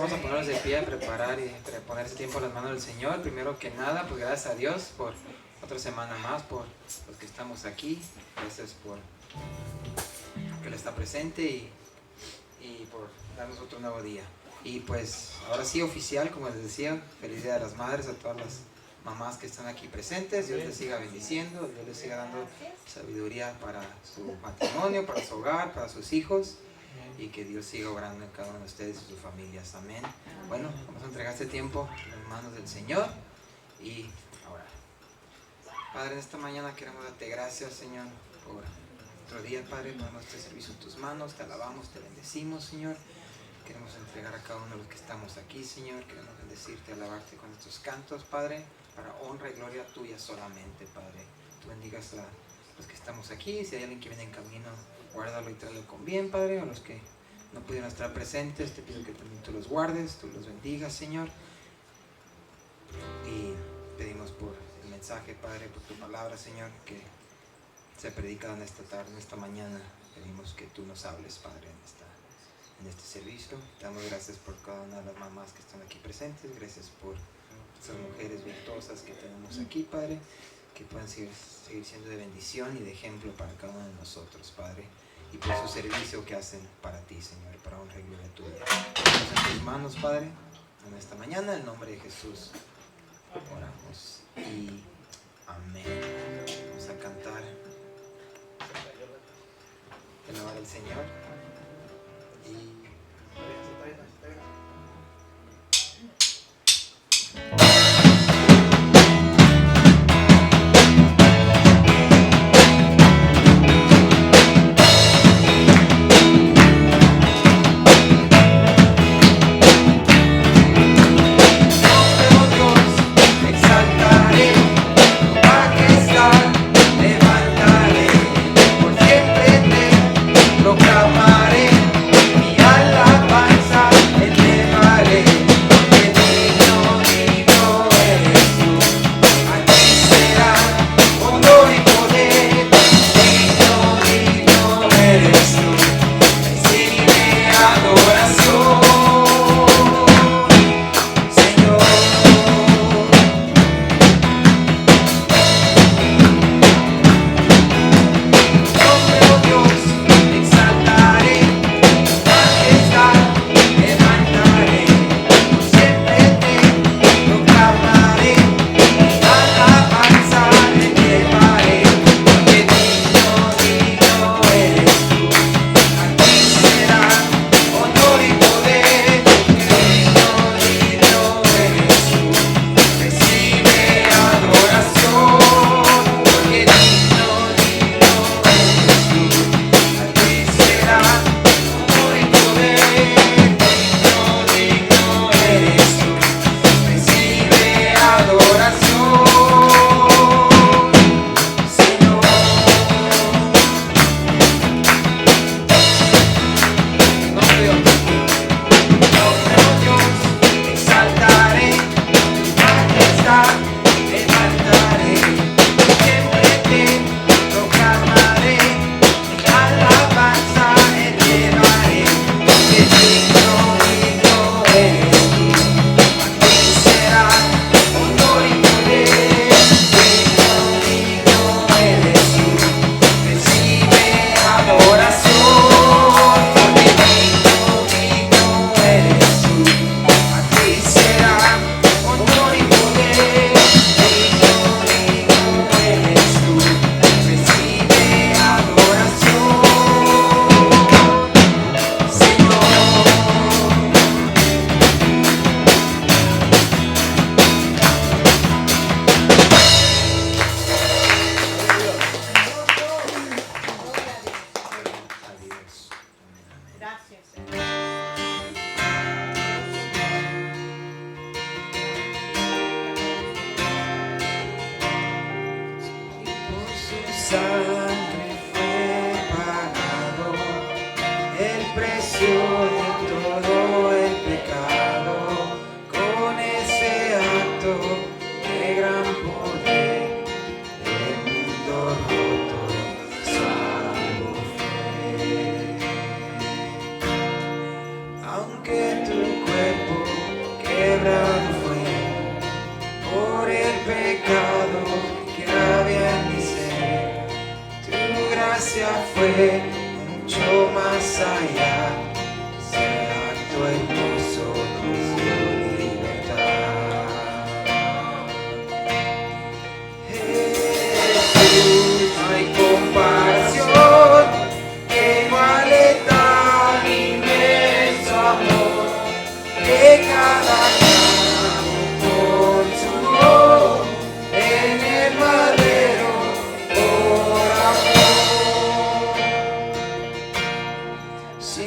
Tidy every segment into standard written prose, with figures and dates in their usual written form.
vamos a ponernos de pie, preparar y poner ese tiempo en las manos del Señor. Primero que nada, pues gracias a Dios por otra semana más, por los que estamos aquí. Gracias por que Él está presente y por darnos otro nuevo día. Y pues ahora sí, oficial, como les decía, feliz Día de las Madres a todas las mamás que están aquí presentes. Dios les siga bendiciendo, Dios les siga dando sabiduría para su matrimonio, para su hogar, para sus hijos, y que Dios siga obrando en cada uno de ustedes y sus familias. Amén. Bueno, vamos a entregar este tiempo en las manos del Señor y ahora, Padre, en esta mañana queremos darte gracias, Señor, por otro día, Padre. Ponemos este servicio en tus manos, te alabamos, te bendecimos, Señor. Queremos entregar a cada uno de los que estamos aquí, Señor. Queremos bendecirte, alabarte con estos cantos, Padre, para honra y gloria tuya solamente, Padre. Tú bendigas a los que estamos aquí. Si hay alguien que viene en camino, guárdalo y tráelo con bien, Padre. A los que no pudieron estar presentes, te pido que también tú los guardes, tú los bendigas, Señor. Y pedimos por el mensaje, Padre, por tu palabra, Señor, que se predica en esta tarde, en esta mañana. Pedimos que tú nos hables, Padre, en este servicio. Te damos gracias por cada una de las mamás que están aquí presentes. Gracias por esas mujeres virtuosas que tenemos aquí, Padre, que puedan seguir siendo de bendición y de ejemplo para cada uno de nosotros, Padre, y por su servicio que hacen para ti, Señor, para honra y gloria tuya. Ponemos en tus manos, Padre, en esta mañana, en el nombre de Jesús oramos y amén. Vamos a cantar, alabar al Señor y proclamaré mi alabanza. fue mucho más allá, ese acto hermoso nos dio libertad. Jesús, no hay comparación que iguale tan inmenso amor que cada consumó en el madero por amor. Si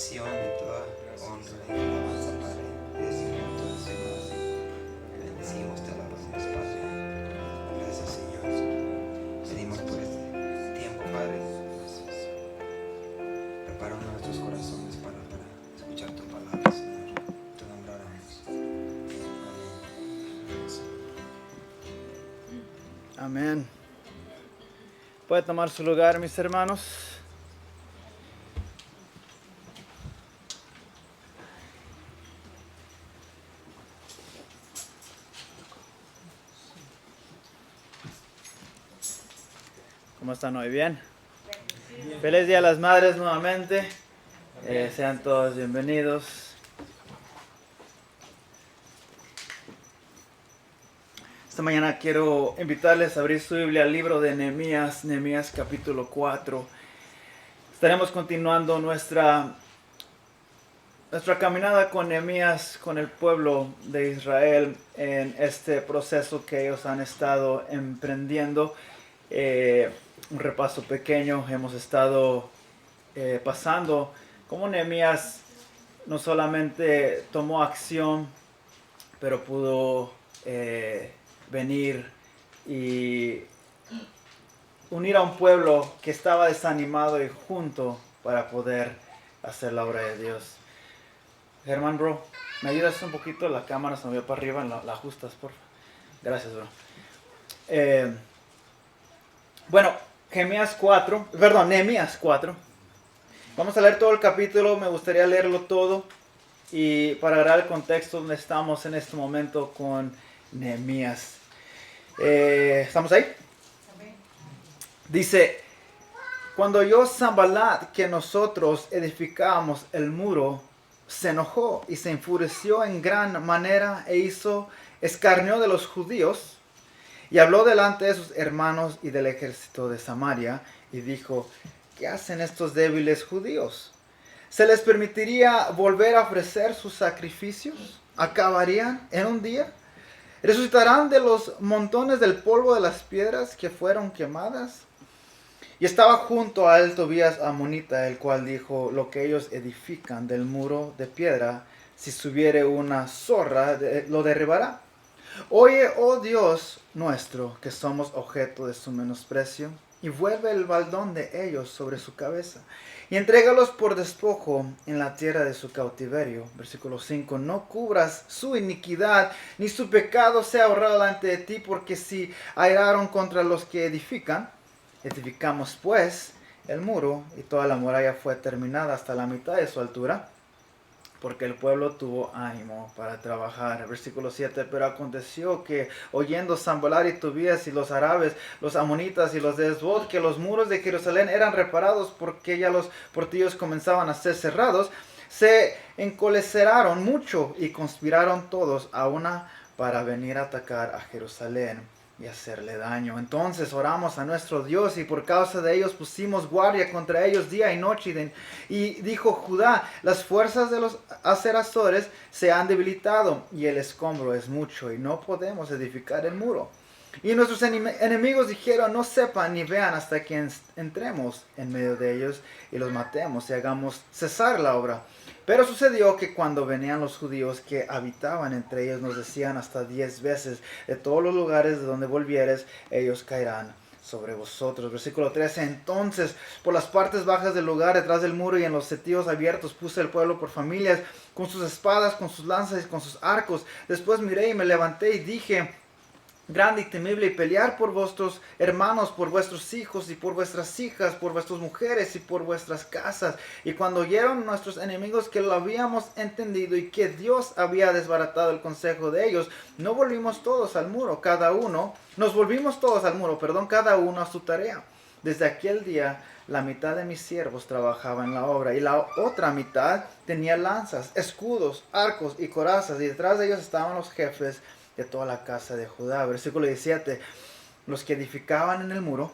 adoración, de toda honra y alabanza, Padre. Y decimos todos demás. Bendecimos, te alabamos, Padre. Gracias, Señor. Pedimos por este tiempo, Padre. Prepara nuestros corazones para escuchar tu palabra, Señor. Tu nombre oramos. Amén. Puede tomar su lugar, mis hermanos. ¿Cómo están hoy? ¿Bien? Feliz Día a las Madres nuevamente. Sean todos bienvenidos. Esta mañana quiero invitarles a abrir su Biblia al libro de Nehemías, Nehemías capítulo 4. Estaremos continuando nuestra caminada con Nehemías, con el pueblo de Israel, en este proceso que ellos han estado emprendiendo. Un repaso pequeño, hemos estado pasando cómo Nehemías no solamente tomó acción, pero pudo venir y unir a un pueblo que estaba desanimado y junto para poder hacer la obra de Dios. Germán, bro, ¿me ayudas un poquito? La cámara se movió para arriba, la ajustas, por favor. Gracias, bro. Bueno, Nehemías 4. Vamos a leer todo el capítulo, me gustaría leerlo todo. Y para agarrar el contexto donde estamos en este momento con Nehemías. ¿Estamos ahí? Dice, cuando oyó Sanballat que nosotros edificábamos el muro, se enojó y se enfureció en gran manera e escarnió de los judíos y habló delante de sus hermanos y del ejército de Samaria y dijo, ¿qué hacen estos débiles judíos? ¿Se les permitiría volver a ofrecer sus sacrificios? ¿Acabarían en un día? ¿Resucitarán de los montones del polvo de las piedras que fueron quemadas? Y estaba junto a él Tobías Amonita, el cual dijo, lo que ellos edifican del muro de piedra, si subiere una zorra, lo derribará. Oye, oh Dios nuestro, que somos objeto de su menosprecio, y vuelve el baldón de ellos sobre su cabeza, y entrégalos por despojo en la tierra de su cautiverio. Versículo 5, no cubras su iniquidad, ni su pecado sea ahorrado delante de ti, porque si airaron contra los que edificamos pues el muro, y toda la muralla fue terminada hasta la mitad de su altura, porque el pueblo tuvo ánimo para trabajar. Versículo 7, pero aconteció que oyendo Sanballat y Tobías y los árabes, los amonitas y los de Esbod, que los muros de Jerusalén eran reparados porque ya los portillos comenzaban a ser cerrados, se encoleraron mucho y conspiraron todos a una para venir a atacar a Jerusalén y hacerle daño. Entonces oramos a nuestro Dios y por causa de ellos pusimos guardia contra ellos día y noche. Y dijo Judá, las fuerzas de los aserasores se han debilitado y el escombro es mucho y no podemos edificar el muro. Y nuestros enemigos dijeron, no sepan ni vean hasta que entremos en medio de ellos y los matemos y hagamos cesar la obra. Pero sucedió que cuando venían los judíos que habitaban entre ellos, nos decían hasta 10 veces, de todos los lugares de donde volvieres, ellos caerán sobre vosotros. Versículo 13, entonces por las partes bajas del lugar, detrás del muro y en los setíos abiertos, puse el pueblo por familias, con sus espadas, con sus lanzas y con sus arcos. Después miré y me levanté y dije, grande y temible, y pelear por vuestros hermanos, por vuestros hijos y por vuestras hijas, por vuestras mujeres y por vuestras casas. Y cuando oyeron nuestros enemigos que lo habíamos entendido y que Dios había desbaratado el consejo de ellos, nos volvimos todos al muro, cada uno a su tarea. Desde aquel día la mitad de mis siervos trabajaba en la obra y la otra mitad tenía lanzas, escudos, arcos y corazas, y detrás de ellos estaban los jefes de toda la casa de Judá. Versículo 17, los que edificaban en el muro,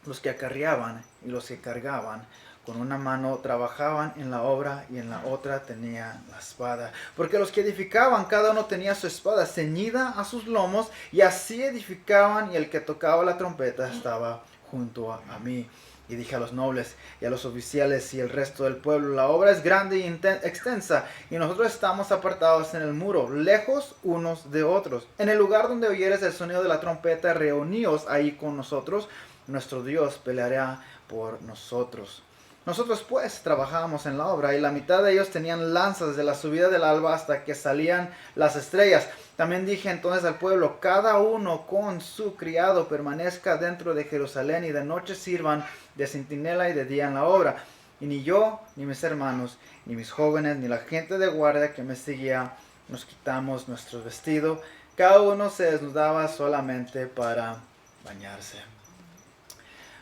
los que acarreaban y los que cargaban, con una mano trabajaban en la obra y en la otra tenían la espada. Porque los que edificaban, cada uno tenía su espada ceñida a sus lomos, y así edificaban, y el que tocaba la trompeta estaba junto a mí. Y dije a los nobles y a los oficiales y el resto del pueblo, la obra es grande y extensa, y nosotros estamos apartados en el muro, lejos unos de otros. En el lugar donde oyeres el sonido de la trompeta, reuníos ahí con nosotros, nuestro Dios peleará por nosotros. Nosotros pues trabajábamos en la obra, y la mitad de ellos tenían lanzas desde la subida del alba hasta que salían las estrellas. También dije entonces al pueblo, cada uno con su criado permanezca dentro de Jerusalén, y de noche sirvan de centinela y de día en la obra. Y ni yo, ni mis hermanos, ni mis jóvenes, ni la gente de guardia que me seguía, nos quitamos nuestro vestido. Cada uno se desnudaba solamente para bañarse.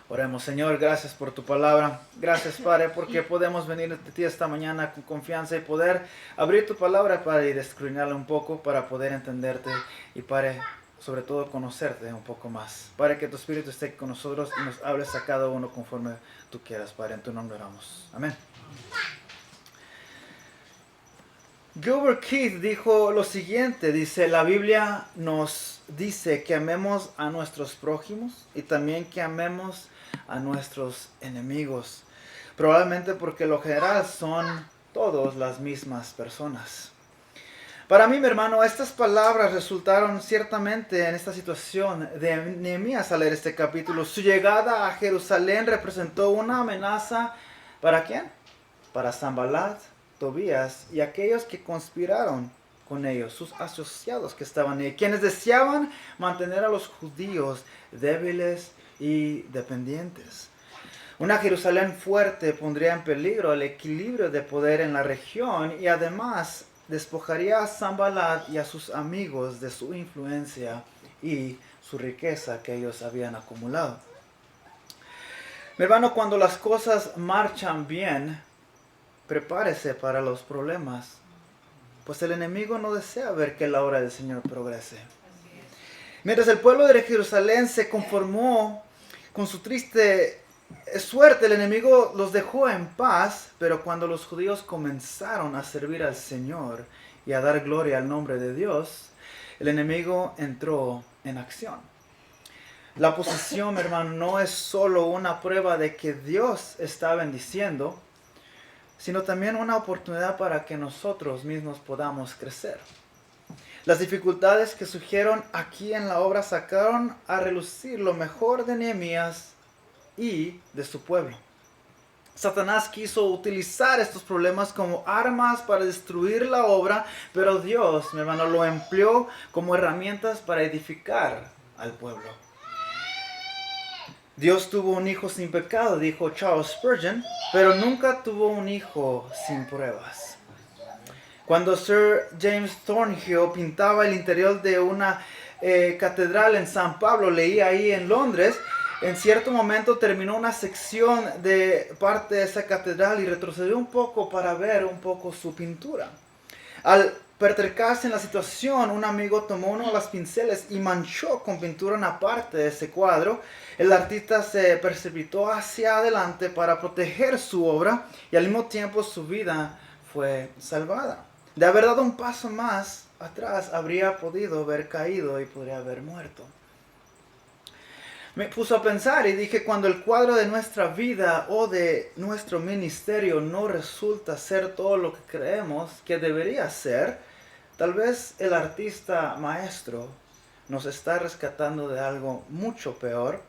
Oremos. Señor, gracias por tu palabra. Gracias, Padre, porque podemos venir a ti esta mañana con confianza y poder abrir tu palabra, Padre, y descubrirla un poco para poder entenderte y, Padre, sobre todo conocerte un poco más. Padre, que tu Espíritu esté con nosotros y nos hables a cada uno conforme tú quieras, Padre. En tu nombre oramos. Amén. Gilbert Keith dijo lo siguiente, dice, la Biblia nos dice que amemos a nuestros prójimos y también que amemos a nuestros enemigos, probablemente porque lo general son todos las mismas personas. Para mí, mi hermano, estas palabras resultaron ciertamente en esta situación de Nehemías al leer este capítulo. Su llegada a Jerusalén representó una amenaza, ¿para quién? Para Sanballat, Tobías y aquellos que conspiraron con ellos, sus asociados que estaban ahí, quienes deseaban mantener a los judíos débiles y dependientes. Una Jerusalén fuerte pondría en peligro el equilibrio de poder en la región y además despojaría a Sanballat y a sus amigos de su influencia y su riqueza que ellos habían acumulado. Mi hermano, cuando las cosas marchan bien, prepárese para los problemas, pues el enemigo no desea ver que la obra del Señor progrese. Mientras el pueblo de Jerusalén se conformó con su triste suerte, el enemigo los dejó en paz, pero cuando los judíos comenzaron a servir al Señor y a dar gloria al nombre de Dios, el enemigo entró en acción. La oposición, hermano, no es solo una prueba de que Dios está bendiciendo, sino también una oportunidad para que nosotros mismos podamos crecer. Las dificultades que surgieron aquí en la obra sacaron a relucir lo mejor de Nehemías y de su pueblo. Satanás quiso utilizar estos problemas como armas para destruir la obra, pero Dios, mi hermano, lo empleó como herramientas para edificar al pueblo. Dios tuvo un hijo sin pecado, dijo Charles Spurgeon, pero nunca tuvo un hijo sin pruebas. Cuando Sir James Thornhill pintaba el interior de una catedral en San Pablo, leí ahí en Londres, en cierto momento terminó una sección de parte de esa catedral y retrocedió un poco para ver un poco su pintura. Al percatarse en la situación, un amigo tomó uno de los pinceles y manchó con pintura una parte de ese cuadro. El artista se precipitó hacia adelante para proteger su obra y al mismo tiempo su vida fue salvada. De haber dado un paso más atrás, habría podido haber caído y podría haber muerto. Me puso a pensar y dije, cuando el cuadro de nuestra vida o de nuestro ministerio no resulta ser todo lo que creemos que debería ser, tal vez el artista maestro nos está rescatando de algo mucho peor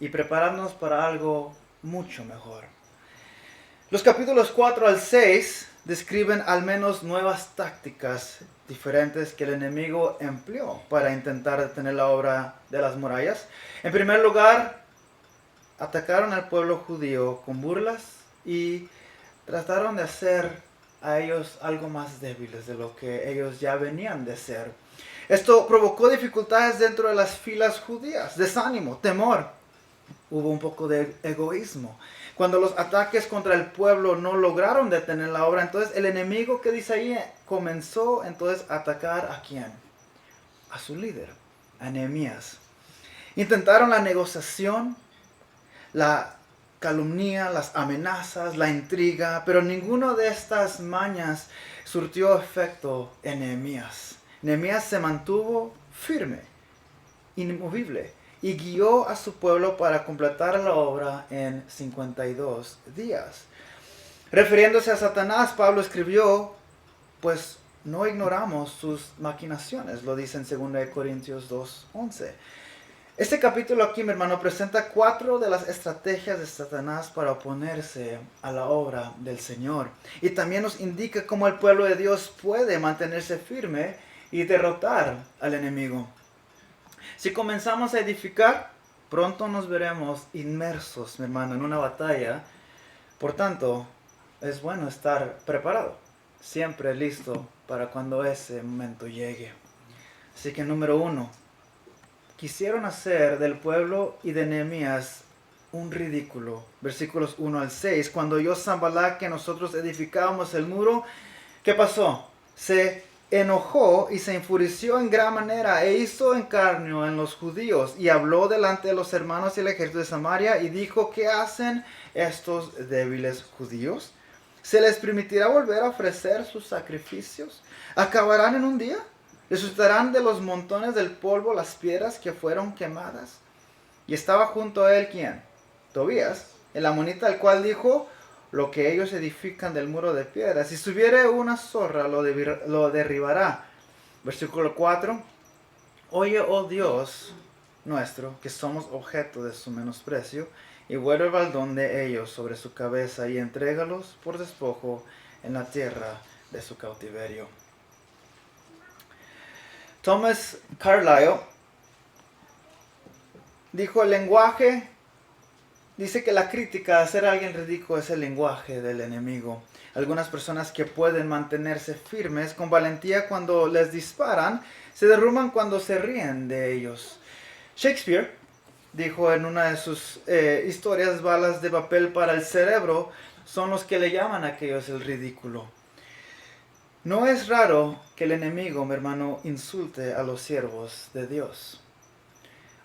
y preparándonos para algo mucho mejor. Los capítulos 4 al 6 describen al menos nuevas tácticas diferentes que el enemigo empleó para intentar detener la obra de las murallas. En primer lugar, atacaron al pueblo judío con burlas y trataron de hacer a ellos algo más débiles de lo que ellos ya venían de ser. Esto provocó dificultades dentro de las filas judías, desánimo, temor. Hubo un poco de egoísmo. Cuando los ataques contra el pueblo no lograron detener la obra, entonces el enemigo que dice ahí comenzó entonces a atacar ¿a quién? A su líder, a Nehemías. Intentaron la negociación, la calumnia, las amenazas, la intriga, pero ninguna de estas mañas surtió efecto en Nehemías. Nehemías se mantuvo firme, inmovible, y guió a su pueblo para completar la obra en 52 días. Refiriéndose a Satanás, Pablo escribió, pues no ignoramos sus maquinaciones, lo dice en 2 Corintios 2:11. Este capítulo aquí, mi hermano, presenta 4 de las estrategias de Satanás para oponerse a la obra del Señor. Y también nos indica cómo el pueblo de Dios puede mantenerse firme y derrotar al enemigo. Si comenzamos a edificar, pronto nos veremos inmersos, mi hermano, en una batalla. Por tanto, es bueno estar preparado, siempre listo para cuando ese momento llegue. Así que número 1, quisieron hacer del pueblo y de Nehemías un ridículo. Versículos 1 al 6. Cuando oyó Sanballat que nosotros edificábamos el muro, ¿qué pasó? Se enojó y se enfureció en gran manera e hizo escarnio en los judíos y habló delante de los hermanos y el ejército de Samaria y dijo: ¿qué hacen estos débiles judíos? ¿Se les permitirá volver a ofrecer sus sacrificios? ¿Acabarán en un día? ¿Resucitarán de los montones del polvo las piedras que fueron quemadas? Y estaba junto a él, ¿quién? Tobías, el amonita, el cual dijo: lo que ellos edifican del muro de piedras, si subiere una zorra lo derribará. Versículo 4. Oye, oh Dios nuestro, que somos objeto de su menosprecio, y vuelve el baldón de ellos sobre su cabeza y entrégalos por despojo en la tierra de su cautiverio. Thomas Carlyle dijo: el lenguaje, dice que la crítica, hacer a alguien ridículo, es el lenguaje del enemigo. Algunas personas que pueden mantenerse firmes con valentía cuando les disparan, se derrumban cuando se ríen de ellos. Shakespeare dijo en una de sus historias: balas de papel para el cerebro son los que le llaman a aquellos el ridículo. No es raro que el enemigo, mi hermano, insulte a los siervos de Dios.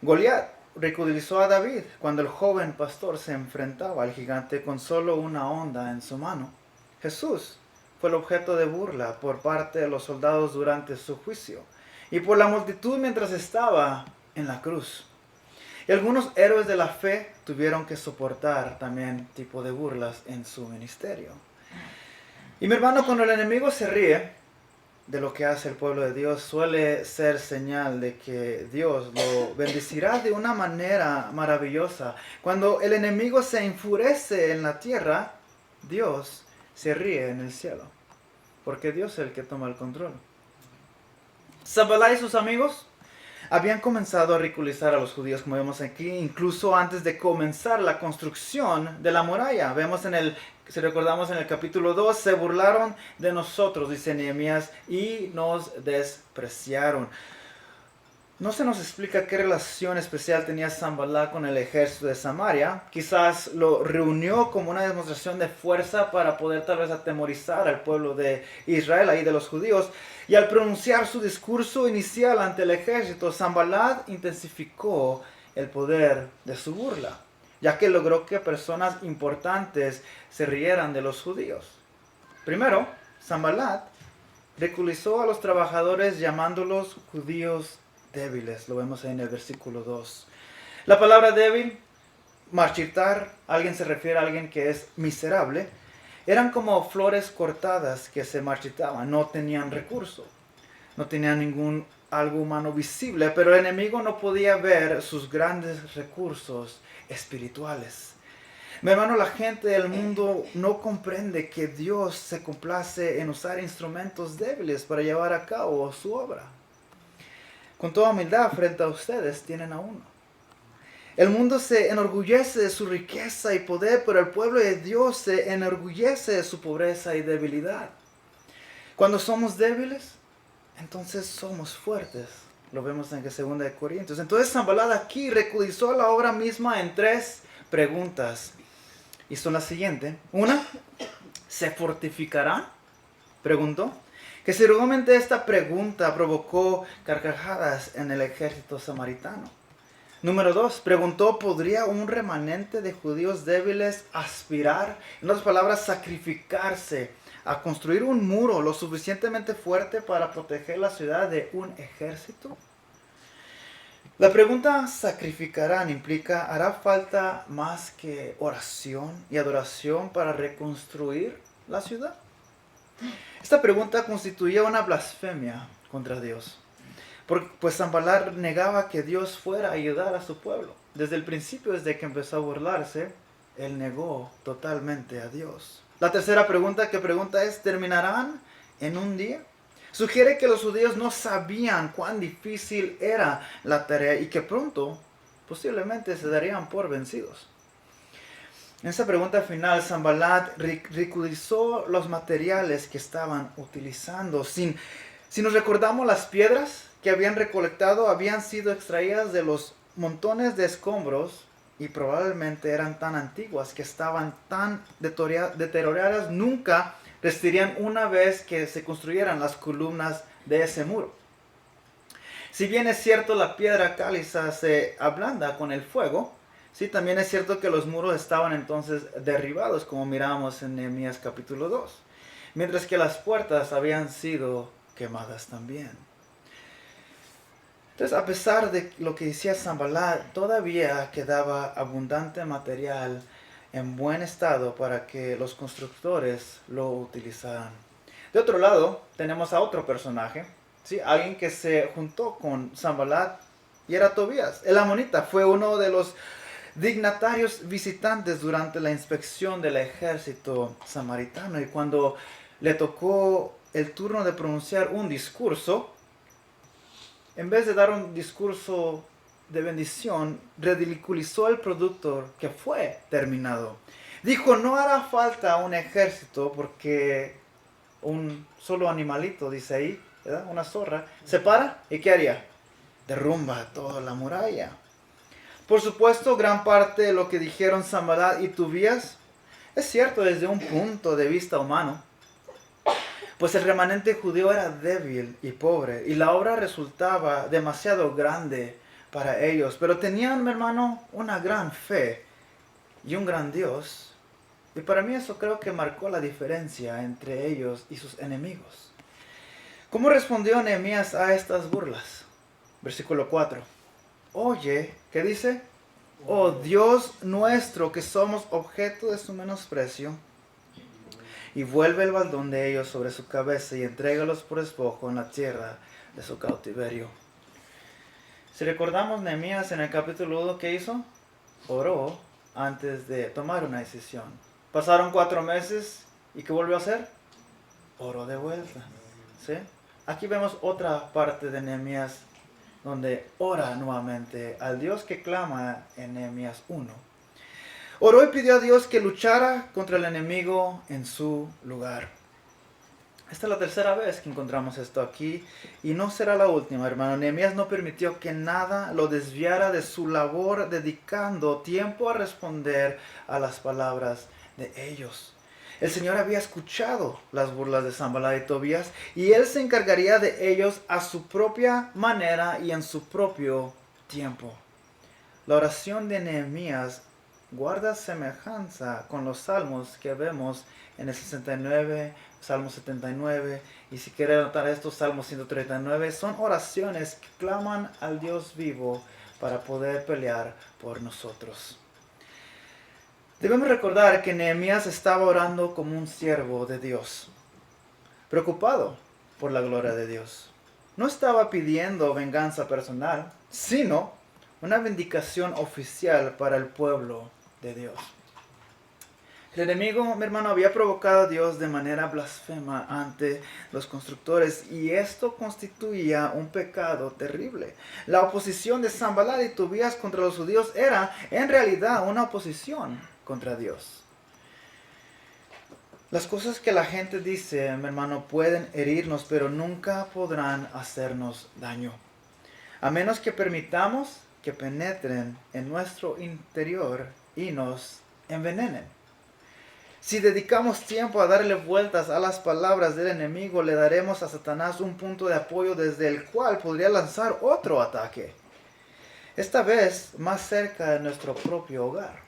Goliat ridiculizó a David cuando el joven pastor se enfrentaba al gigante con solo una honda en su mano. Jesús fue el objeto de burla por parte de los soldados durante su juicio y por la multitud mientras estaba en la cruz. Y algunos héroes de la fe tuvieron que soportar también tipo de burlas en su ministerio. Y mi hermano, cuando el enemigo se ríe de lo que hace el pueblo de Dios, suele ser señal de que Dios lo bendecirá de una manera maravillosa. Cuando el enemigo se enfurece en la tierra, Dios se ríe en el cielo, porque Dios es el que toma el control. Sanballat y sus amigos habían comenzado a ridiculizar a los judíos, como vemos aquí, incluso antes de comenzar la construcción de la muralla. Vemos si recordamos en el capítulo 2, se burlaron de nosotros, dice Nehemías, y nos despreciaron. No se nos explica qué relación especial tenía Sanballat con el ejército de Samaria. Quizás lo reunió como una demostración de fuerza para poder tal vez atemorizar al pueblo de Israel, ahí de los judíos. Y al pronunciar su discurso inicial ante el ejército, Sanballat intensificó el poder de su burla, ya que logró que personas importantes se rieran de los judíos. Primero, Sanballat ridiculizó a los trabajadores llamándolos judíos débiles. Lo vemos ahí en el versículo 2. La palabra débil, marchitar, alguien se refiere a alguien que es miserable. Eran como flores cortadas que se marchitaban, no tenían recurso, no tenían algo humano visible, pero el enemigo no podía ver sus grandes recursos espirituales. Mi hermano, la gente del mundo no comprende que Dios se complace en usar instrumentos débiles para llevar a cabo su obra. Con toda humildad, frente a ustedes tienen a uno. El mundo se enorgullece de su riqueza y poder, pero el pueblo de Dios se enorgullece de su pobreza y debilidad. Cuando somos débiles, entonces somos fuertes. Lo vemos en 2 Corintios. Entonces Sanballat aquí recudizó la obra misma en 3 preguntas. Y son las siguientes. Una, ¿se fortificará? Preguntó. Que seguramente esta pregunta provocó carcajadas en el ejército samaritano. Número 2, preguntó: ¿podría un remanente de judíos débiles aspirar, en otras palabras, sacrificarse a construir un muro lo suficientemente fuerte para proteger la ciudad de un ejército? La pregunta sacrificarán implica, ¿hará falta más que oración y adoración para reconstruir la ciudad? Esta pregunta constituía una blasfemia contra Dios, pues Sanballat negaba que Dios fuera a ayudar a su pueblo. Desde el principio, desde que empezó a burlarse, él negó totalmente a Dios. La tercera pregunta que pregunta es, ¿terminarán en un día? Sugiere que los judíos no sabían cuán difícil era la tarea y que pronto, posiblemente, se darían por vencidos. En esa pregunta final, Sanballat ridiculizó los materiales que estaban utilizando. Si nos recordamos, las piedras que habían recolectado habían sido extraídas de los montones de escombros y probablemente eran tan antiguas que estaban tan deterioradas, nunca resistirían una vez que se construyeran las columnas de ese muro. Si bien es cierto la piedra caliza se ablanda con el fuego, sí, también es cierto que los muros estaban entonces derribados, como miramos en Nehemías capítulo 2, mientras que las puertas habían sido quemadas también. Entonces, a pesar de lo que decía Sanballat, todavía quedaba abundante material en buen estado para que los constructores lo utilizaran. De otro lado, tenemos a otro personaje, ¿sí? Alguien que se juntó con Sanballat y era Tobías. El amonita fue uno de los dignatarios visitantes durante la inspección del ejército samaritano, y cuando le tocó el turno de pronunciar un discurso, en vez de dar un discurso de bendición, ridiculizó el producto que fue terminado. Dijo, no hará falta un ejército porque un solo animalito, dice ahí, ¿verdad? Una zorra, se para y ¿qué haría? Derrumba toda la muralla. Por supuesto, gran parte de lo que dijeron Sanballat y Tobías es cierto desde un punto de vista humano, pues el remanente judío era débil y pobre y la obra resultaba demasiado grande para ellos. Pero tenían, mi hermano, una gran fe y un gran Dios. Y para mí eso creo que marcó la diferencia entre ellos y sus enemigos. ¿Cómo respondió Nehemías a estas burlas? Versículo 4. Oye, ¿qué dice? Oh Dios nuestro, que somos objeto de su menosprecio, y vuelve el baldón de ellos sobre su cabeza y entrégalos por despojo en la tierra de su cautiverio. Si recordamos Nehemías en el capítulo 1, ¿qué hizo? Oró antes de tomar una decisión. Pasaron 4 meses y ¿qué volvió a hacer? Oró de vuelta. ¿Sí? Aquí vemos otra parte de Nehemías donde ora nuevamente al Dios que clama en Nehemías 1. Oró y pidió a Dios que luchara contra el enemigo en su lugar. Esta es la tercera vez que encontramos esto aquí y no será la última, hermano. Nehemías no permitió que nada lo desviara de su labor, dedicando tiempo a responder a las palabras de ellos. El Señor había escuchado las burlas de Sanballat y Tobías y Él se encargaría de ellos a su propia manera y en su propio tiempo. La oración de Nehemías guarda semejanza con los salmos que vemos en el 69, Salmo 79, y si quiere anotar estos, Salmos 139, son oraciones que claman al Dios vivo para poder pelear por nosotros. Debemos recordar que Nehemías estaba orando como un siervo de Dios, preocupado por la gloria de Dios. No estaba pidiendo venganza personal, sino una vindicación oficial para el pueblo de Dios. El enemigo, mi hermano, había provocado a Dios de manera blasfema ante los constructores y esto constituía un pecado terrible. La oposición de Sanballat y Tobías contra los judíos era en realidad una oposición contra Dios. Las cosas que la gente dice, mi hermano, pueden herirnos, pero nunca podrán hacernos daño, a menos que permitamos que penetren en nuestro interior y nos envenenen. Si dedicamos tiempo a darle vueltas a las palabras del enemigo, le daremos a Satanás un punto de apoyo desde el cual podría lanzar otro ataque, esta vez más cerca de nuestro propio hogar.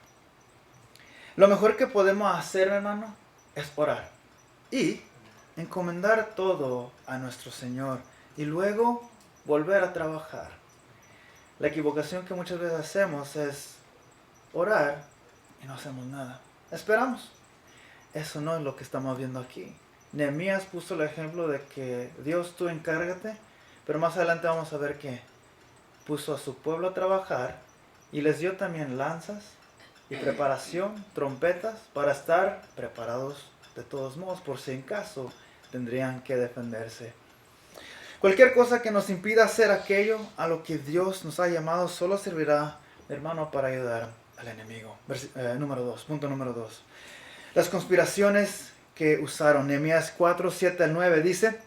Lo mejor que podemos hacer, hermano, es orar y encomendar todo a nuestro Señor y luego volver a trabajar. La equivocación que muchas veces hacemos es orar y no hacemos nada. Esperamos. Eso no es lo que estamos viendo aquí. Nehemías puso el ejemplo de que Dios, tú encárgate, pero más adelante vamos a ver que puso a su pueblo a trabajar y les dio también lanzas y preparación, trompetas, para estar preparados de todos modos, por si en caso tendrían que defenderse. Cualquier cosa que nos impida hacer aquello a lo que Dios nos ha llamado solo servirá, hermano, para ayudar al enemigo. Punto número 2. Las conspiraciones que usaron. Nehemías 4, 7 al 9 dice: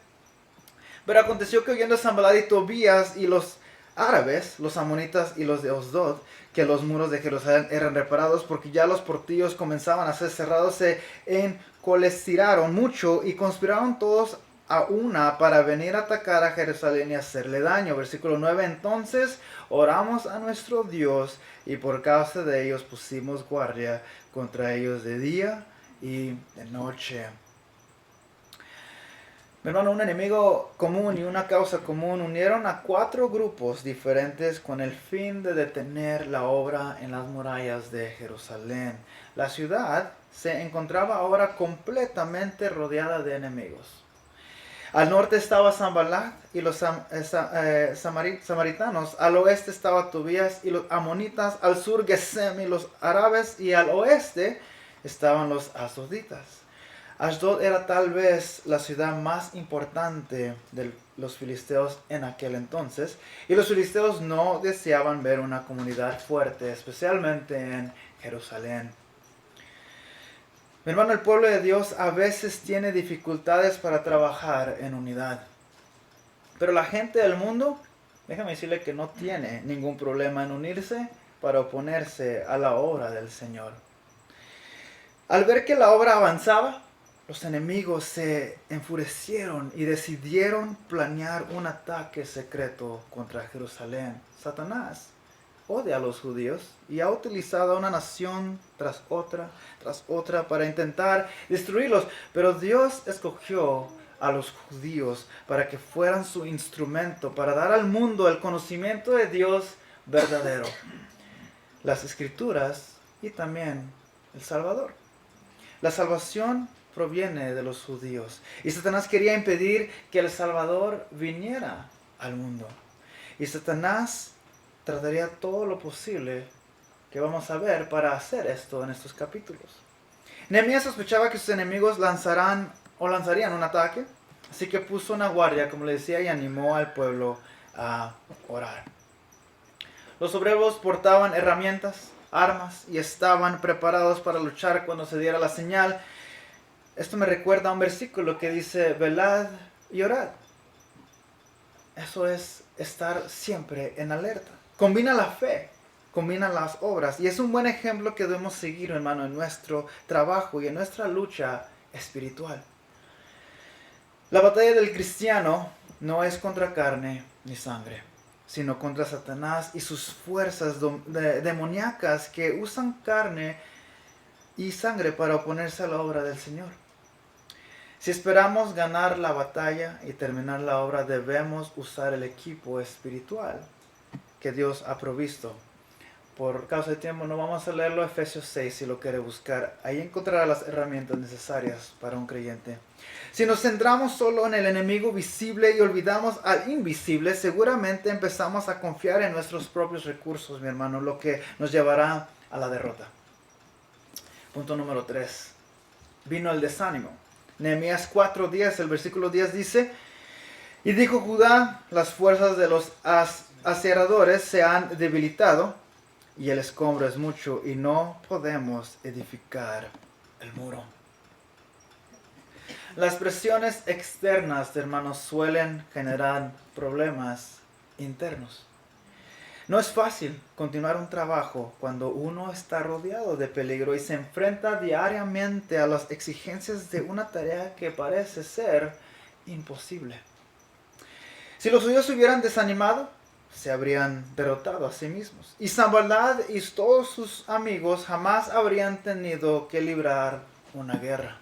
pero aconteció que oyendo Sanballat y Tobías y los árabes, los amonitas y los de Asdod, que los muros de Jerusalén eran reparados, porque ya los portillos comenzaban a ser cerrados, se encolerizaron mucho y conspiraron todos a una para venir a atacar a Jerusalén y hacerle daño. Versículo 9: entonces oramos a nuestro Dios y por causa de ellos pusimos guardia contra ellos de día y de noche. Mi hermano, un enemigo común y una causa común unieron a 4 grupos diferentes con el fin de detener la obra en las murallas de Jerusalén. La ciudad se encontraba ahora completamente rodeada de enemigos. Al norte estaba Sanballat y los samaritanos, al oeste estaba Tobías y los amonitas, al sur Gesem y los árabes, y al oeste estaban los asdoditas. Asdod era tal vez la ciudad más importante de los filisteos en aquel entonces, y los filisteos no deseaban ver una comunidad fuerte, especialmente en Jerusalén. Mi hermano, el pueblo de Dios a veces tiene dificultades para trabajar en unidad, pero la gente del mundo, déjame decirle que no tiene ningún problema en unirse para oponerse a la obra del Señor. Al ver que la obra avanzaba, los enemigos se enfurecieron y decidieron planear un ataque secreto contra Jerusalén. Satanás odia a los judíos y ha utilizado a una nación tras otra para intentar destruirlos. Pero Dios escogió a los judíos para que fueran su instrumento, para dar al mundo el conocimiento de Dios verdadero, las Escrituras y también el Salvador. La salvación proviene de los judíos. Y Satanás quería impedir que el Salvador viniera al mundo. Y Satanás trataría todo lo posible que vamos a ver para hacer esto en estos capítulos. Nehemías sospechaba que sus enemigos lanzarían un ataque, así que puso una guardia, como le decía, y animó al pueblo a orar. Los obreros portaban herramientas, armas, y estaban preparados para luchar cuando se diera la señal. Esto me recuerda a un versículo que dice: velad y orad. Eso es estar siempre en alerta. Combina la fe, combina las obras, y es un buen ejemplo que debemos seguir, hermano, en nuestro trabajo y en nuestra lucha espiritual. La batalla del cristiano no es contra carne ni sangre, sino contra Satanás y sus fuerzas demoníacas que usan carne y sangre para oponerse a la obra del Señor. Si esperamos ganar la batalla y terminar la obra, debemos usar el equipo espiritual que Dios ha provisto. Por causa de tiempo no vamos a leerlo, Efesios 6 si lo quiere buscar. Ahí encontrará las herramientas necesarias para un creyente. Si nos centramos solo en el enemigo visible y olvidamos al invisible, seguramente empezamos a confiar en nuestros propios recursos, mi hermano, lo que nos llevará a la derrota. Punto número 3. Vino el desánimo. Nehemías 4:10, el versículo 10 dice: y dijo Judá, las fuerzas de los aseradores se han debilitado, y el escombro es mucho, y no podemos edificar el muro. Las presiones externas, hermanos, suelen generar problemas internos. No es fácil continuar un trabajo cuando uno está rodeado de peligro y se enfrenta diariamente a las exigencias de una tarea que parece ser imposible. Si los judíos se hubieran desanimado, se habrían derrotado a sí mismos. Y Sanballat y todos sus amigos jamás habrían tenido que librar una guerra.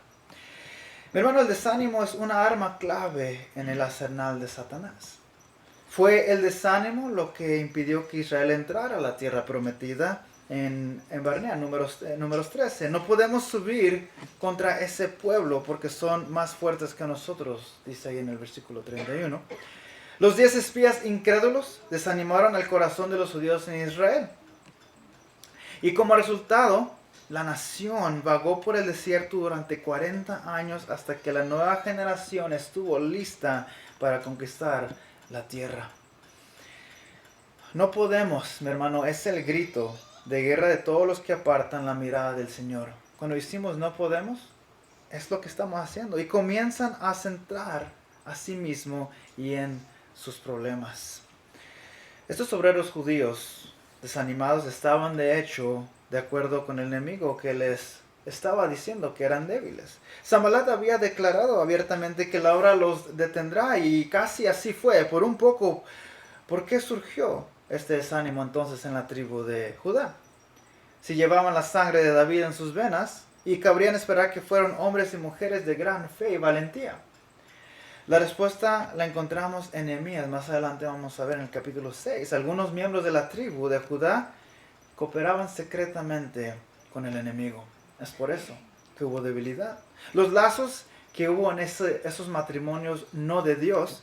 Mi hermano, el desánimo es una arma clave en el arsenal de Satanás. Fue el desánimo lo que impidió que Israel entrara a la tierra prometida en Barnea, números 13. No podemos subir contra ese pueblo porque son más fuertes que nosotros, dice ahí en el versículo 31. Los 10 espías incrédulos desanimaron el corazón de los judíos en Israel. Y como resultado, la nación vagó por el desierto durante 40 años hasta que la nueva generación estuvo lista para conquistar la tierra. No podemos, mi hermano, es el grito de guerra de todos los que apartan la mirada del Señor. Cuando decimos no podemos, es lo que estamos haciendo. Y comienzan a centrar a sí mismo y en sus problemas. Estos obreros judíos desanimados estaban de hecho de acuerdo con el enemigo que les estaba diciendo que eran débiles. Sanballat había declarado abiertamente que la obra los detendrá y casi así fue. Por un poco, ¿por qué surgió este desánimo entonces en la tribu de Judá? Si llevaban la sangre de David en sus venas, y cabrían esperar que fueron hombres y mujeres de gran fe y valentía. La respuesta la encontramos en Nehemías, más adelante vamos a ver en el capítulo 6. Algunos miembros de la tribu de Judá cooperaban secretamente con el enemigo. Es por eso que hubo debilidad. Los lazos que hubo en esos matrimonios no de Dios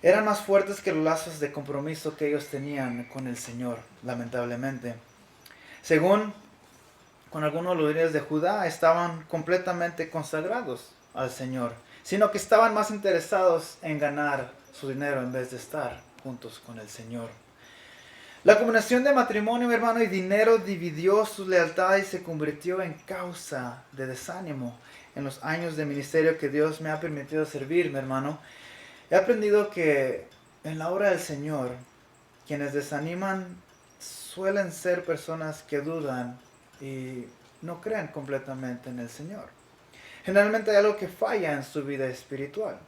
eran más fuertes que los lazos de compromiso que ellos tenían con el Señor, lamentablemente. Según con algunos de los líderes de Judá, estaban completamente consagrados al Señor, sino que estaban más interesados en ganar su dinero en vez de estar juntos con el Señor. La combinación de matrimonio, mi hermano, y dinero dividió su lealtad y se convirtió en causa de desánimo. En los años de ministerio que Dios me ha permitido servir, mi hermano, he aprendido que en la obra del Señor, quienes desaniman suelen ser personas que dudan y no creen completamente en el Señor. Generalmente hay algo que falla en su vida espiritual.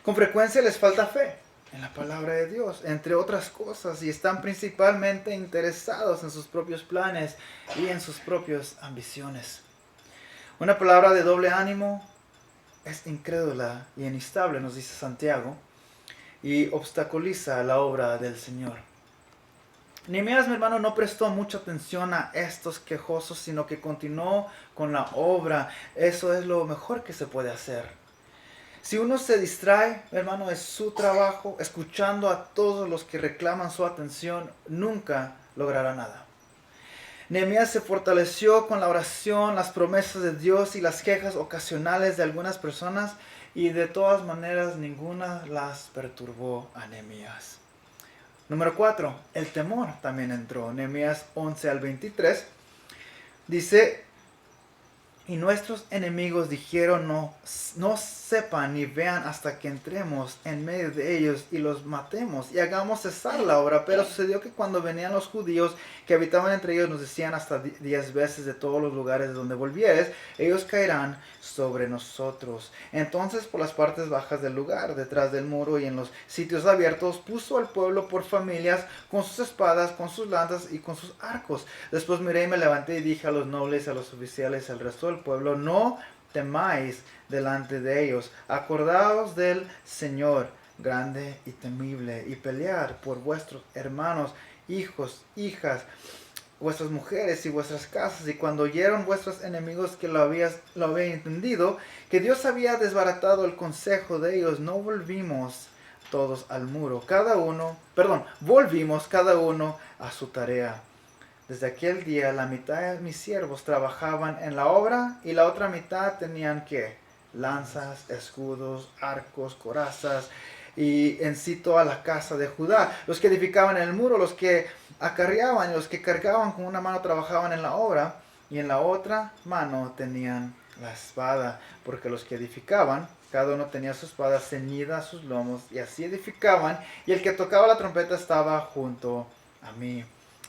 Con frecuencia les falta fe en la palabra de Dios, entre otras cosas, y están principalmente interesados en sus propios planes y en sus propias ambiciones. Una palabra de doble ánimo es incrédula y inestable, nos dice Santiago, y obstaculiza la obra del Señor. Nehemías, mi hermano, no prestó mucha atención a estos quejosos, sino que continuó con la obra. Eso es lo mejor que se puede hacer. Si uno se distrae, mi hermano, es su trabajo, escuchando a todos los que reclaman su atención, nunca logrará nada. Nehemías se fortaleció con la oración, las promesas de Dios y las quejas ocasionales de algunas personas, y de todas maneras ninguna las perturbó a Nehemías. Número 4, el temor también entró. Nehemías 11 al 23 dice: y nuestros enemigos dijeron, no sepan ni vean hasta que entremos en medio de ellos y los matemos y hagamos cesar la obra. Pero sucedió que cuando venían los judíos que habitaban entre ellos, nos decían hasta 10 veces de todos los lugares de donde volvieres, ellos caerán sobre nosotros. Entonces por las partes bajas del lugar, detrás del muro y en los sitios abiertos, puso al pueblo por familias, con sus espadas, con sus lanzas y con sus arcos. Después miré y me levanté y dije a los nobles, a los oficiales, al resto del pueblo: no temáis delante de ellos, acordaos del Señor grande y temible, y pelear por vuestros hermanos, hijos, hijas, vuestras mujeres y vuestras casas. Y cuando oyeron vuestros enemigos que lo habían entendido, que Dios había desbaratado el consejo de ellos, volvimos todos al muro, volvimos cada uno a su tarea. Desde aquel día la mitad de mis siervos trabajaban en la obra y la otra mitad tenían ¿qué? Lanzas, escudos, arcos, corazas y en sí toda la casa de Judá. Los que edificaban el muro, los que acarreaban y los que cargaban con una mano trabajaban en la obra y en la otra mano tenían la espada, porque los que edificaban, cada uno tenía su espada ceñida a sus lomos y así edificaban, y el que tocaba la trompeta estaba junto a mí.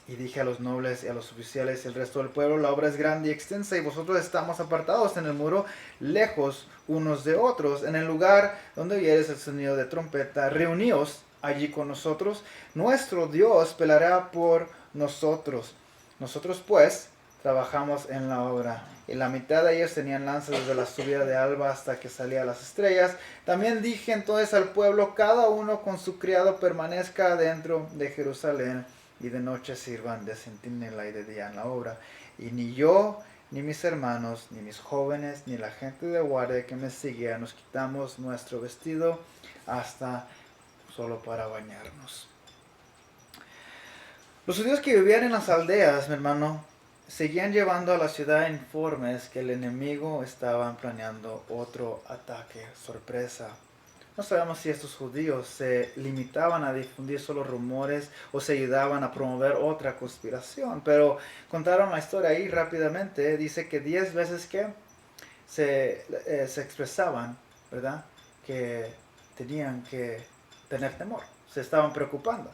Y dije a los nobles y a los oficiales y al resto del pueblo: la obra es grande y extensa, y vosotros estamos apartados en el muro, lejos unos de otros. En el lugar donde oyeres el sonido de trompeta, reuníos allí con nosotros. Nuestro Dios peleará por nosotros. Nosotros pues trabajamos en la obra. Y la mitad de ellos tenían lanzas desde la subida de alba hasta que salía las estrellas. También dije entonces al pueblo, cada uno con su criado permanezca dentro de Jerusalén, y de noche sirvan de centinela y de día en la obra. Y ni yo, ni mis hermanos, ni mis jóvenes, ni la gente de guardia que me seguía, nos quitamos nuestro vestido hasta solo para bañarnos. Los judíos que vivían en las aldeas, mi hermano, seguían llevando a la ciudad informes que el enemigo estaba planeando otro ataque sorpresa. No sabemos si estos judíos se limitaban a difundir solo rumores o se ayudaban a promover otra conspiración, pero contaron la historia ahí rápidamente. Dice que 10 veces que se expresaban, ¿verdad?, que tenían que tener temor, se estaban preocupando.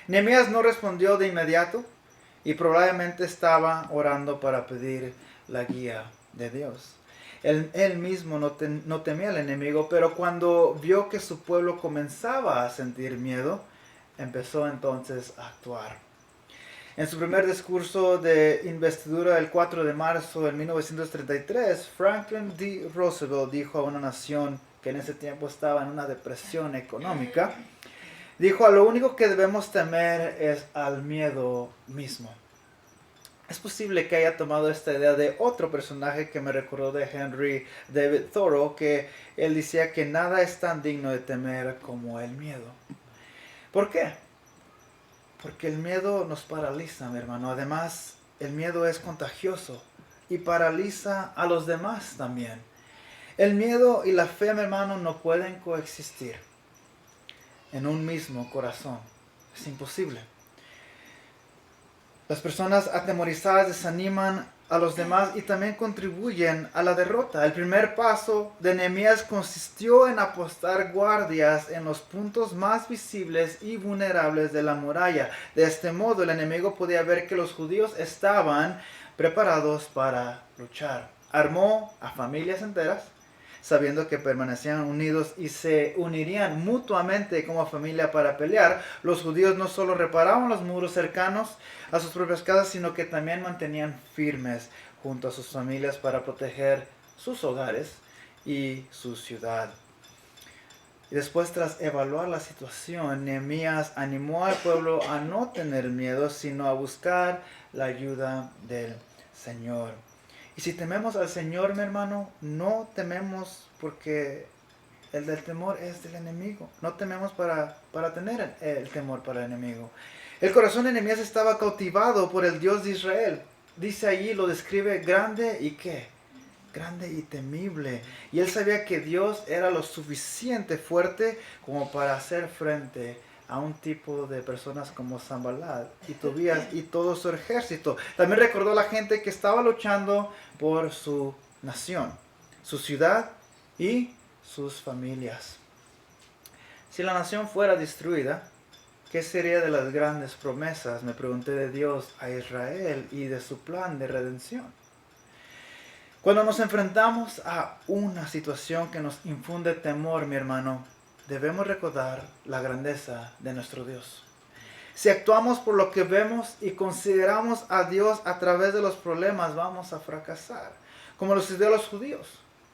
Nehemías no respondió de inmediato y probablemente estaba orando para pedir la guía de Dios. Él mismo no temía al enemigo, pero cuando vio que su pueblo comenzaba a sentir miedo, empezó entonces a actuar. En su primer discurso de investidura el 4 de marzo de 1933, Franklin D. Roosevelt dijo a una nación que en ese tiempo estaba en una depresión económica, dijo: lo único que debemos temer es al miedo mismo. Es posible que haya tomado esta idea de otro personaje que me recordó de Henry David Thoreau, que él decía que nada es tan digno de temer como el miedo. ¿Por qué? Porque el miedo nos paraliza, mi hermano. Además, el miedo es contagioso y paraliza a los demás también. El miedo y la fe, mi hermano, no pueden coexistir en un mismo corazón. Es imposible. Las personas atemorizadas desaniman a los demás y también contribuyen a la derrota. El primer paso de Nehemías consistió en apostar guardias en los puntos más visibles y vulnerables de la muralla. De este modo, el enemigo podía ver que los judíos estaban preparados para luchar. Armó a familias enteras, sabiendo que permanecían unidos y se unirían mutuamente como familia para pelear. Los judíos no solo reparaban los muros cercanos a sus propias casas, sino que también mantenían firmes junto a sus familias para proteger sus hogares y su ciudad. Y después, tras evaluar la situación, Nehemías animó al pueblo a no tener miedo, sino a buscar la ayuda del Señor. Y si tememos al Señor, mi hermano, no tememos porque el del temor es del enemigo. No tememos para tener el temor para el enemigo. El corazón de Nehemías estaba cautivado por el Dios de Israel. Dice allí, lo describe grande y ¿qué? Grande y temible. Y él sabía que Dios era lo suficiente fuerte como para hacer frente a un tipo de personas como Sanballat y Tobías y todo su ejército. También recordó a la gente que estaba luchando por su nación, su ciudad y sus familias. Si la nación fuera destruida, ¿qué sería de las grandes promesas, me pregunté, de Dios a Israel y de su plan de redención? Cuando nos enfrentamos a una situación que nos infunde temor, mi hermano, debemos recordar la grandeza de nuestro Dios. Si actuamos por lo que vemos y consideramos a Dios a través de los problemas, vamos a fracasar, como lo sucedió a los judíos.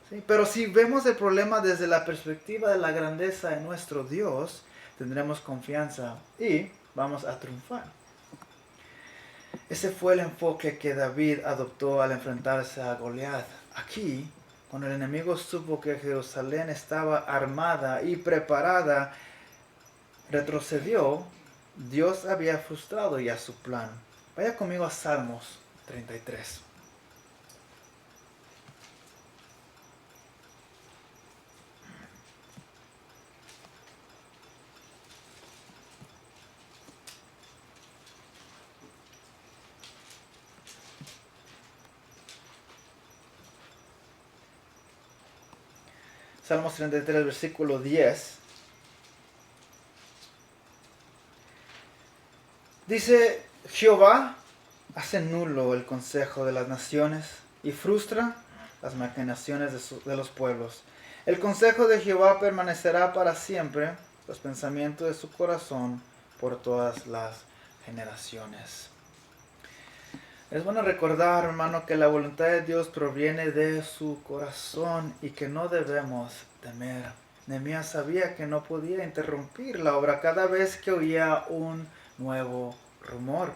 ¿Sí? Pero si vemos el problema desde la perspectiva de la grandeza de nuestro Dios, tendremos confianza y vamos a triunfar. Ese fue el enfoque que David adoptó al enfrentarse a Goliat. Aquí, cuando el enemigo supo que Jerusalén estaba armada y preparada, retrocedió. Dios había frustrado ya su plan. Vaya conmigo a Salmos 33. Salmos 33, versículo 10. Dice: Jehová hace nulo el consejo de las naciones y frustra las maquinaciones de los pueblos. El consejo de Jehová permanecerá para siempre, los pensamientos de su corazón por todas las generaciones. Es bueno recordar, hermano, que la voluntad de Dios proviene de su corazón y que no debemos temer. Nehemías sabía que no podía interrumpir la obra cada vez que oía un nuevo rumor.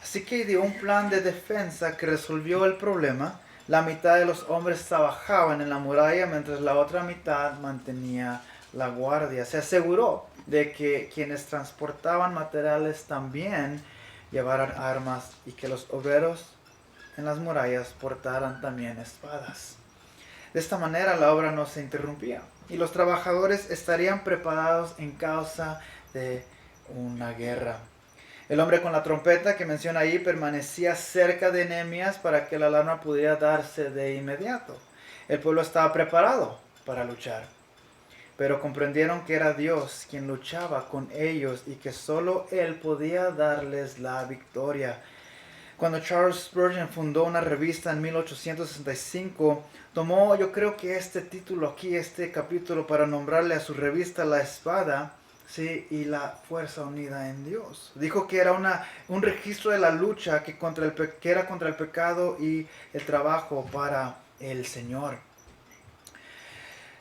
Así que dio un plan de defensa que resolvió el problema. La mitad de los hombres trabajaban en la muralla mientras la otra mitad mantenía la guardia. Se aseguró de que quienes transportaban materiales también llevaran armas y que los obreros en las murallas portaran también espadas. De esta manera la obra no se interrumpía y los trabajadores estarían preparados en causa de una guerra. El hombre con la trompeta que menciona ahí permanecía cerca de Nehemías para que la alarma pudiera darse de inmediato. El pueblo estaba preparado para luchar, pero comprendieron que era Dios quien luchaba con ellos y que solo Él podía darles la victoria. Cuando Charles Spurgeon fundó una revista en 1865, tomó, yo creo que este título aquí, este capítulo, para nombrarle a su revista La Espada, sí, y la fuerza unida en Dios. Dijo que era un registro de la lucha que era contra el pecado y el trabajo para el Señor.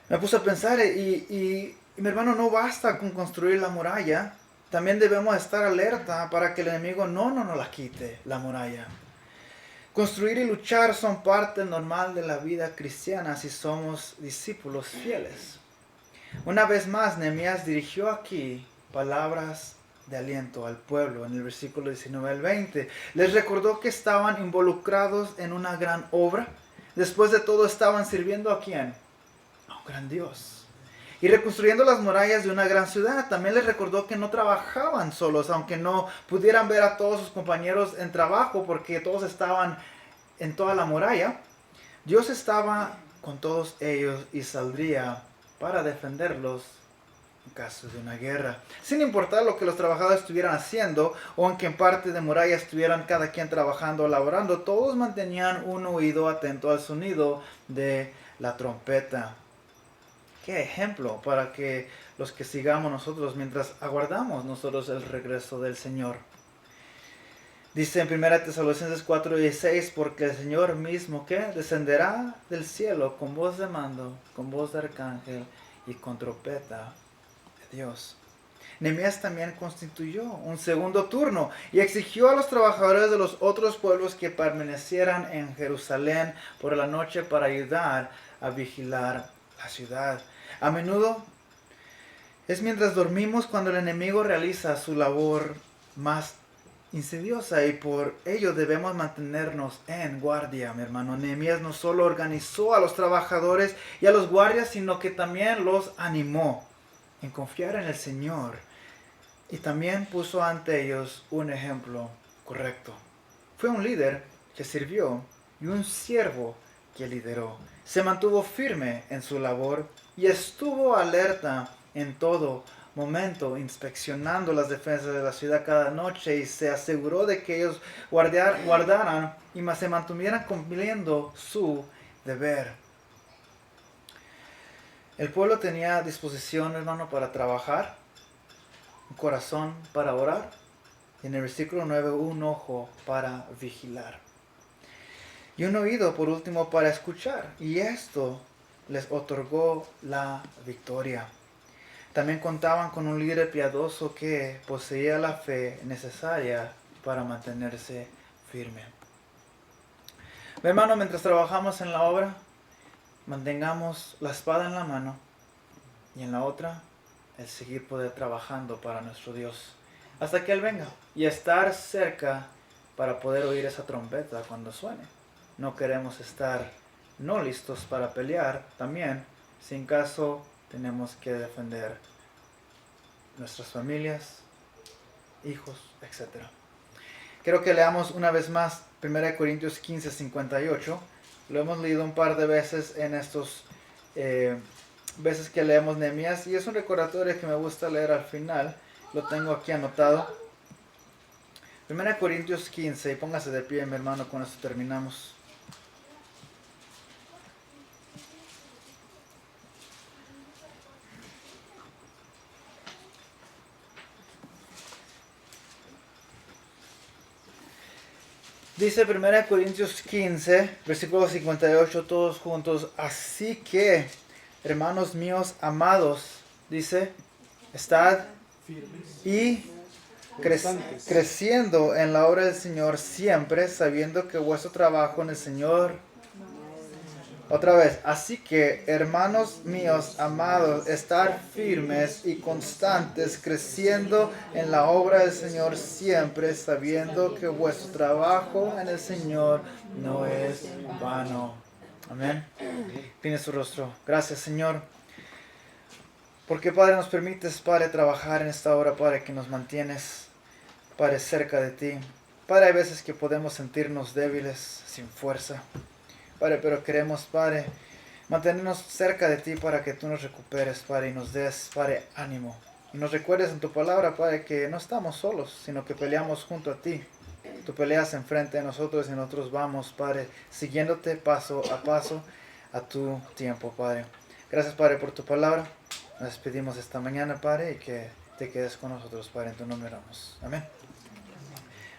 Me puse a pensar y mi hermano, no basta con construir la muralla. También debemos estar alerta para que el enemigo no nos la quite, la muralla. Construir y luchar son parte normal de la vida cristiana si somos discípulos fieles. Una vez más, Nehemías dirigió aquí palabras de aliento al pueblo en el versículo 19 al 20. Les recordó que estaban involucrados en una gran obra. Después de todo, estaban sirviendo ¿a quién? A un gran Dios. Y reconstruyendo las murallas de una gran ciudad. También les recordó que no trabajaban solos, aunque no pudieran ver a todos sus compañeros en trabajo porque todos estaban en toda la muralla. Dios estaba con todos ellos y saldría para defenderlos en caso de una guerra. Sin importar lo que los trabajadores estuvieran haciendo o en qué parte de muralla estuvieran cada quien trabajando o laborando, todos mantenían un oído atento al sonido de la trompeta. Qué ejemplo para que los que sigamos nosotros mientras aguardamos nosotros el regreso del Señor. Dice en 1 Tesalonicenses 4:16, porque el Señor mismo que descenderá del cielo con voz de mando, con voz de arcángel y con trompeta de Dios. Nehemías también constituyó un segundo turno y exigió a los trabajadores de los otros pueblos que permanecieran en Jerusalén por la noche para ayudar a vigilar la ciudad. A menudo es mientras dormimos cuando el enemigo realiza su labor más insidiosa y por ello debemos mantenernos en guardia, mi hermano. Nehemías no solo organizó a los trabajadores y a los guardias, sino que también los animó en confiar en el Señor y también puso ante ellos un ejemplo correcto. Fue un líder que sirvió y un siervo que lideró. Se mantuvo firme en su labor y estuvo alerta en todo momento, inspeccionando las defensas de la ciudad cada noche y se aseguró de que ellos guardaran y se mantuvieran cumpliendo su deber. El pueblo tenía disposición, hermano, para trabajar, un corazón para orar, y en el versículo 9 un ojo para vigilar. Y un oído, por último, para escuchar. Y esto les otorgó la victoria. También contaban con un líder piadoso que poseía la fe necesaria para mantenerse firme. Mi hermano, mientras trabajamos en la obra, mantengamos la espada en la mano y en la otra el seguir poder trabajando para nuestro Dios hasta que Él venga y estar cerca para poder oír esa trompeta cuando suene. No queremos estar no listos para pelear también, si en caso tenemos que defender nuestras familias, hijos, etc. Quiero que leamos una vez más 1 Corintios 15:58. Lo hemos leído un par de veces en estos veces que leemos Nehemías y es un recordatorio que me gusta leer al final. Lo tengo aquí anotado. 1 Corintios 15, y póngase de pie, mi hermano, con esto terminamos. Dice 1 Corintios 15, versículo 58, todos juntos. Así que, hermanos míos amados, dice, estad y creciendo en la obra del Señor siempre, sabiendo que vuestro trabajo en el Señor. Otra vez, así que, hermanos míos amados, estar firmes y constantes, creciendo en la obra del Señor siempre, sabiendo que vuestro trabajo en el Señor no es vano. Amén. Tiene su rostro. Gracias, Señor. Porque, Padre, nos permites, Padre, trabajar en esta obra, Padre, que nos mantienes, Padre, cerca de ti. Padre, hay veces que podemos sentirnos débiles, sin fuerza. Padre, pero queremos, Padre, mantenernos cerca de ti para que tú nos recuperes, Padre, y nos des, Padre, ánimo. Y nos recuerdes en tu palabra, Padre, que no estamos solos, sino que peleamos junto a ti. Tú peleas enfrente de nosotros y nosotros vamos, Padre, siguiéndote paso a tu tiempo, Padre. Gracias, Padre, por tu palabra. Nos despedimos esta mañana, Padre, y que te quedes con nosotros, Padre, en tu nombre oramos. Amén.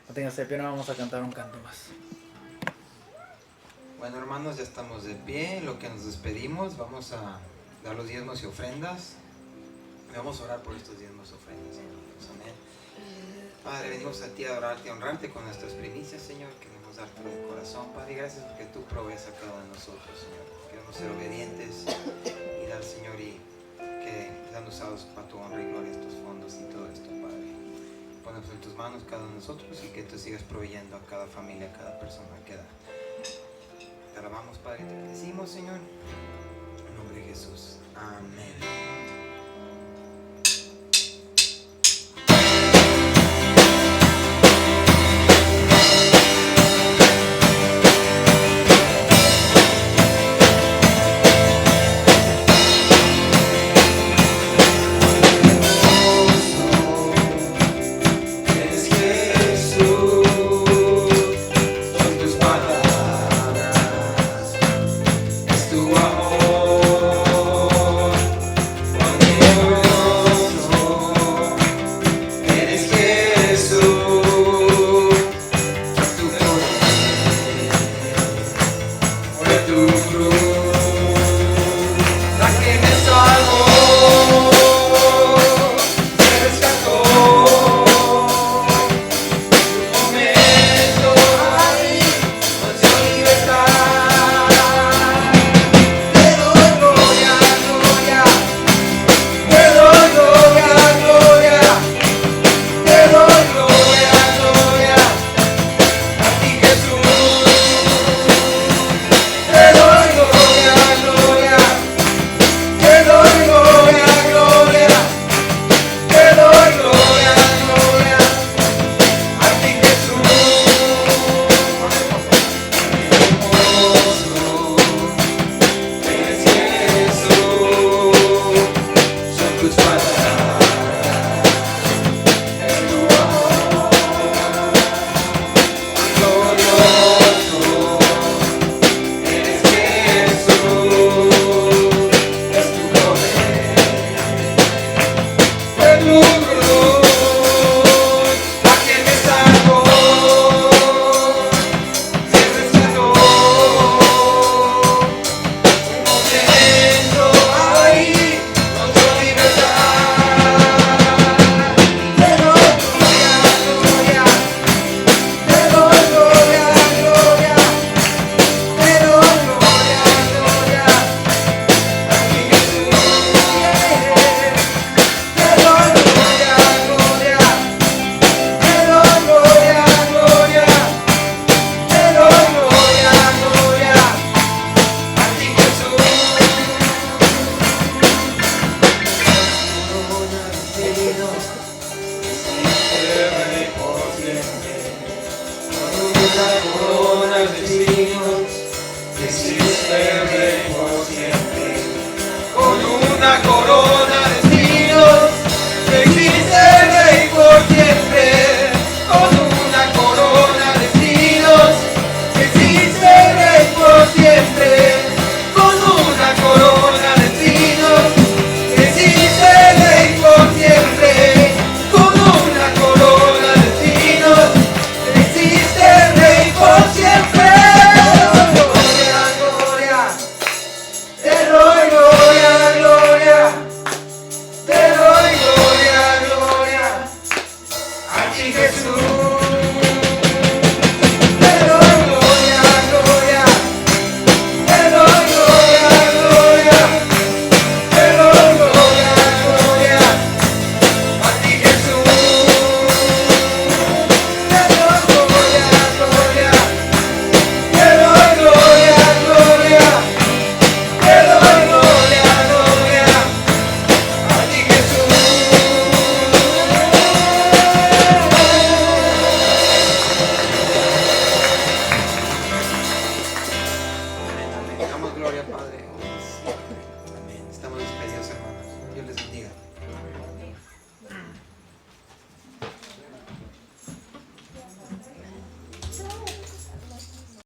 Manténganse de pie, no vamos a cantar un canto más. Bueno, hermanos, ya estamos de pie. Lo que nos despedimos, vamos a dar los diezmos y ofrendas. Vamos a orar por estos diezmos y ofrendas, hermanos. Amén. Padre, venimos a ti a adorarte y a honrarte con nuestras primicias, Señor. Queremos darte de corazón, Padre. Gracias porque tú provees a cada uno de nosotros, Señor. Queremos ser obedientes y dar, Señor, y que sean usados para tu honra y gloria estos fondos y todo esto, Padre. Ponemos en tus manos cada uno de nosotros y que tú sigas proveyendo a cada familia, a cada persona que da. Te alabamos, Padre, te bendecimos, Señor. En nombre de Jesús. Amén. ti, Jesús.